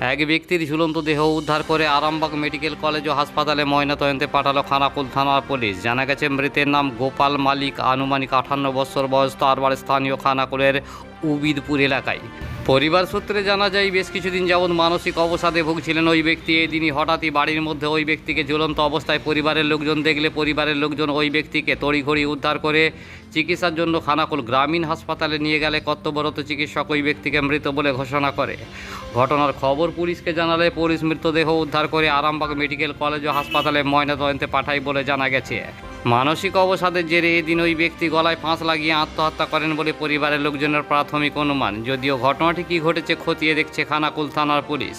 এক ব্যক্তির ঝুলন্ত দেহ উদ্ধার করে আরামবাগ মেডিকেল কলেজ ও হাসপাতালে ময়নাতদন্তে পাঠালো খানাকুল থানার পুলিশ। জানা গেছে মৃতের নাম গোপাল মালিক, আনুমানিক 58 বছর বয়স। তার বাড়ি স্থানীয় খানাকুলের উবিদপুর এলাকায়। পরিবার সূত্রে জানা যায়, বেশ কিছুদিন যাবৎ মানসিক অবসাদে ভুগছিলেন ওই ব্যক্তি। এদিনই হঠাৎই বাড়ির মধ্যে ওই ব্যক্তিকে ঝুলন্ত অবস্থায় পরিবারের লোকজন দেখলে পরিবারের লোকজন ওই ব্যক্তিকে তড়িঘড়ি উদ্ধার করে চিকিৎসার জন্য খানাকুল গ্রামীণ হাসপাতালে নিয়ে গেলে কর্তব্যরত চিকিৎসক ওই ব্যক্তিকে মৃত বলে ঘোষণা করে। ঘটনার খবর পুলিশকে জানালে পুলিশ মৃতদেহ উদ্ধার করে আরামবাগ মেডিকেল কলেজ ও হাসপাতালে ময়নাতদন্তে পাঠায় বলে জানা গেছে। মানসিক অবসাদের জেরে এদিন ওই ব্যক্তি গলায় ফাঁস লাগিয়ে আত্মহত্যা করেন বলে পরিবারের লোকজনের প্রাথমিক অনুমান। যদিও ঘটনাটি কী ঘটেছে খতিয়ে দেখছে খানাকুল থানার পুলিশ।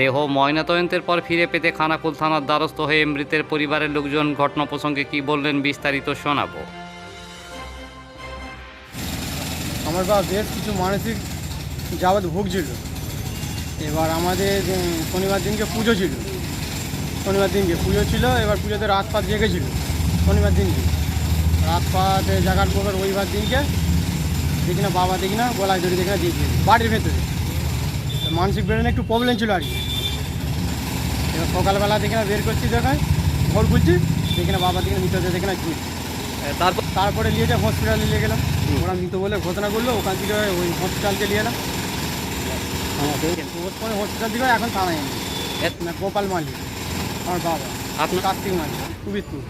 দেহ ময়নাতদন্তের পর ফিরে পেতে খানাকুল থানার দ্বারস্থ হয়ে মৃতের পরিবারের লোকজন ঘটনা প্রসঙ্গে কী বললেন বিস্তারিত শোনাবো। আমার বাবা বেশ কিছু মানসিক যাবৎ ভুগছিল। এবার আমাদের শনিবার দিনকে পুজো ছিল, এবার পুজোতে রাত পাত জেগেছিল। শনিবার দিনকে রাত পাত জাগার পর রবিবার দিনকে দেখি না বাবা দেখি না গলায় ধরে দেখি না দিয়েছে বাড়ির ভেতরে। মানসিক ব্রেনে একটু প্রবলেম ছিল আর কি। এবার সকালবেলা দেখি না বের করছি, দেখায় ঘর খুলছি, দেখি না বাবা দেখি না মৃতদেহ দেখি না ঝুলছে। তারপরে নিয়ে যাই হসপিটালে নিয়ে গেলাম। ওরা মৃত বলে ঘোষণা করলো, ওখান থেকে ওই হসপিটালকে নিয়ে এলাম। পরে হসপিটাল থেকে এখন থানায় এনে গোপাল মালিক আমার বাবা, আপনি কার্তিক মালিক, সুবিধপুর।